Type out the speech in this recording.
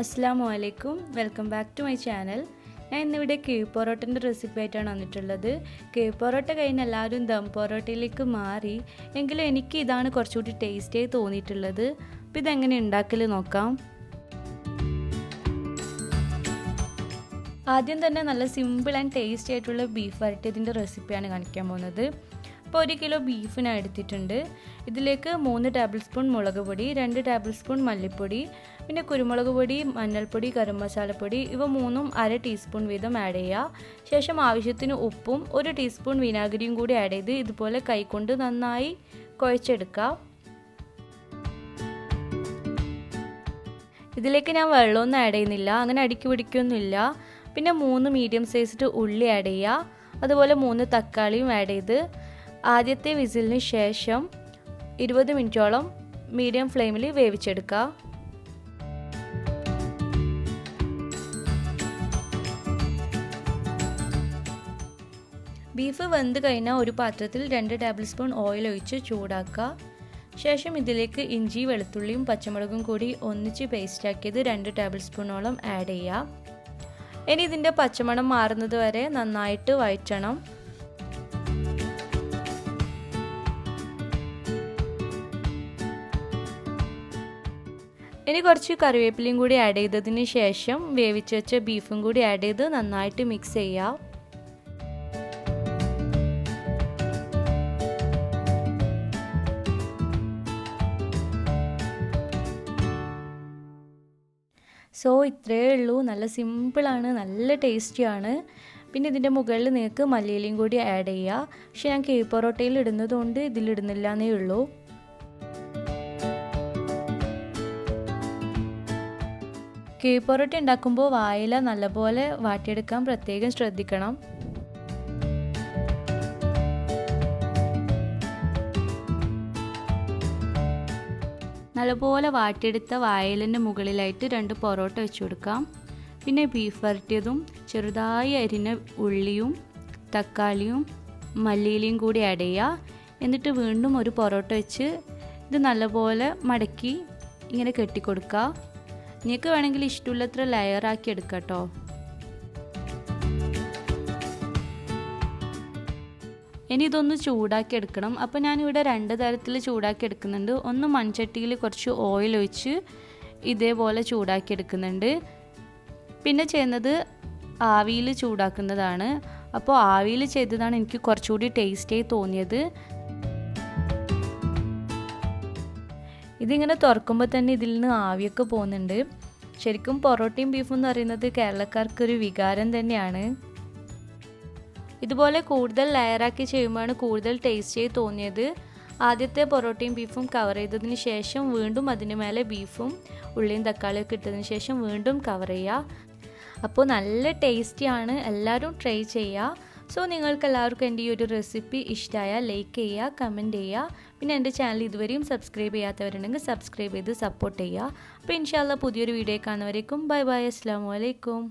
അസ്സലാമു അലൈക്കും, welcome back to my channel. ഞാൻ ഇന്നിവിടെ കേവ് പൊറോട്ടൻ്റെ റെസിപ്പി ആയിട്ടാണ് വന്നിട്ടുള്ളത്. കേവ് പൊറോട്ട കഴിഞ്ഞ് എല്ലാവരും ദം പൊറോട്ടയിലേക്ക് മാറി, എങ്കിലും എനിക്ക് ഇതാണ് കുറച്ചുകൂടി ടേസ്റ്റിയായി തോന്നിയിട്ടുള്ളത്. അപ്പോൾ ഇതെങ്ങനെ ഉണ്ടാക്കൽ നോക്കാം. ആദ്യം തന്നെ നല്ല സിമ്പിൾ ആൻഡ് ടേസ്റ്റി ആയിട്ടുള്ള ബീഫ് വരട്ടിയതിൻ്റെ റെസിപ്പിയാണ് കാണിക്കാൻ പോകുന്നത്. അപ്പോൾ 1 കിലോ ബീഫ് ഞാൻ എടുത്തിട്ടുണ്ട്. ഇതിലേക്ക് 3 ടേബിൾ സ്പൂൺ മുളക് പൊടി, 2 ടേബിൾ സ്പൂൺ മല്ലിപ്പൊടി, പിന്നെ കുരുമുളക് പൊടി, മഞ്ഞൾപ്പൊടി, ഗരം മസാലപ്പൊടി ഇവ മൂന്നും 1/2 ടീസ്പൂൺ വീതം ആഡ് ചെയ്യുക. ശേഷം ആവശ്യത്തിന് ഉപ്പും 1 ടീസ്പൂൺ വിനാഗിരിയും കൂടി ആഡ് ചെയ്ത് ഇതുപോലെ കൈകൊണ്ട് നന്നായി കുഴച്ചെടുക്കുക. ഇതിലേക്ക് ഞാൻ വെള്ളമൊന്നും ആഡ് ചെയ്യുന്നില്ല, അങ്ങനെ അടുക്കി പിടിക്കൊന്നുമില്ല. പിന്നെ 3 മീഡിയം സൈസ്ഡ് ഉള്ളി ആഡ് ചെയ്യുക. അതുപോലെ 3 തക്കാളിയും ആഡ് ചെയ്ത് ആദ്യത്തെ വിസിലിന് ശേഷം 20 മിനിറ്റോളം മീഡിയം ഫ്ലെയിമിൽ വേവിച്ചെടുക്കുക. ബീഫ് വെന്ത് കഴിഞ്ഞാൽ ഒരു പാത്രത്തിൽ 2 ടേബിൾ സ്പൂൺ ഓയിൽ ഒഴിച്ച് ചൂടാക്കുക. ശേഷം ഇതിലേക്ക് ഇഞ്ചി, വെളുത്തുള്ളിയും പച്ചമുളകും കൂടി ഒന്നിച്ച് പേസ്റ്റാക്കിയത് 2 ടേബിൾ സ്പൂണോളം ആഡ് ചെയ്യുക. ഇനി ഇതിൻ്റെ പച്ചമണം മാറുന്നത് വരെ നന്നായിട്ട് വഴറ്റണം. ഇനി കുറച്ച് കറിവേപ്പിലയും കൂടി ആഡ് ചെയ്തതിന് ശേഷം വേവിച്ച് വെച്ച ബീഫും കൂടി ആഡ് ചെയ്ത് നന്നായിട്ട് മിക്സ് ചെയ്യുക. സോ ഇത്രയേ ഉള്ളൂ. നല്ല സിമ്പിളാണ്, നല്ല ടേസ്റ്റിയാണ്. പിന്നെ ഇതിൻ്റെ മുകളിൽ നിങ്ങൾക്ക് മല്ലിയിലയും കൂടി ആഡ് ചെയ്യുക. പക്ഷെ ഞാൻ കേവ് പൊറോട്ടയിൽ ഇടുന്നത് കൊണ്ട് ഇതിലിടുന്നില്ല എന്നേ ഉള്ളൂ. കേവ് പൊറോട്ട ഉണ്ടാക്കുമ്പോൾ വായില നല്ലപോലെ വാട്ടിയെടുക്കാൻ പ്രത്യേകം ശ്രദ്ധിക്കണം. നല്ലപോലെ വാട്ടിയെടുത്ത വായലിൻ്റെ മുകളിലായിട്ട് 2 പൊറോട്ട വെച്ച് കൊടുക്കാം. പിന്നെ ബീഫ് വരട്ടിയതും ചെറുതായി അരിഞ്ഞ ഉള്ളിയും തക്കാളിയും മല്ലിയിലയും കൂടി ആഡ് ചെയ്യുക. എന്നിട്ട് വീണ്ടും ഒരു പൊറോട്ട വെച്ച് ഇത് നല്ലപോലെ മടക്കി ഇങ്ങനെ കെട്ടിക്കൊടുക്കുക. നിങ്ങൾക്ക് വേണമെങ്കിൽ ഇഷ്ടമുള്ളത്ര ലെയറാക്കി എടുക്കാം കേട്ടോ. ഇനി ഇതൊന്ന് ചൂടാക്കി എടുക്കണം. അപ്പോൾ ഞാനിവിടെ 2 തരത്തിൽ ചൂടാക്കി എടുക്കുന്നുണ്ട്. ഒന്ന് മൺചട്ടിയിൽ കുറച്ച് ഓയിൽ ഒഴിച്ച് ഇതേപോലെ ചൂടാക്കി എടുക്കുന്നുണ്ട്. പിന്നെ ചെയ്യുന്നത് ആവിയിൽ ചൂടാക്കുന്നതാണ്. അപ്പോൾ ആവിയിൽ ചെയ്തതാണ് എനിക്ക് കുറച്ചുകൂടി ടേസ്റ്റിയായി തോന്നിയത്. ഇതിങ്ങനെ തുറക്കുമ്പോൾ തന്നെ ഇതിൽ നിന്ന് ആവിയൊക്കെ പോകുന്നുണ്ട്. ശരിക്കും പൊറോട്ടയും ബീഫും എന്ന് പറയുന്നത് കേരളക്കാർക്കൊരു വികാരം തന്നെയാണ്. ഇതുപോലെ കൂടുതൽ ലെയറാക്കി ചെയ്യുമ്പോഴാണ് കൂടുതൽ ടേസ്റ്റിയായി തോന്നിയത്. ആദ്യത്തെ പൊറോട്ടയും ബീഫും കവർ ചെയ്തതിന് ശേഷം വീണ്ടും അതിന് മേലെ ബീഫും ഉള്ളിയും തക്കാളിയൊക്കെ ഇട്ടതിന് ശേഷം വീണ്ടും കവർ ചെയ്യുക. അപ്പോൾ നല്ല ടേസ്റ്റിയാണ്, എല്ലാവരും ട്രൈ ചെയ്യുക. സോ നിങ്ങൾക്ക് എല്ലാവർക്കും എൻ്റെ ഈ ഒരു റെസിപ്പി ഇഷ്ടമായാൽ ലൈക്ക് ചെയ്യുക, കമൻറ്റ് ചെയ്യുക. പിന്നെ എൻ്റെ ചാനൽ ഇതുവരെയും സബ്സ്ക്രൈബ് ചെയ്യാത്തവരുണ്ടെങ്കിൽ സബ്സ്ക്രൈബ് ചെയ്ത് സപ്പോർട്ട് ചെയ്യുക. അപ്പോൾ ഇൻഷാ അല്ലാഹ് പുതിയൊരു വീഡിയോ കാണുന്നവരേക്കും ബൈ ബൈ, അസ്സലാമു അലൈക്കും.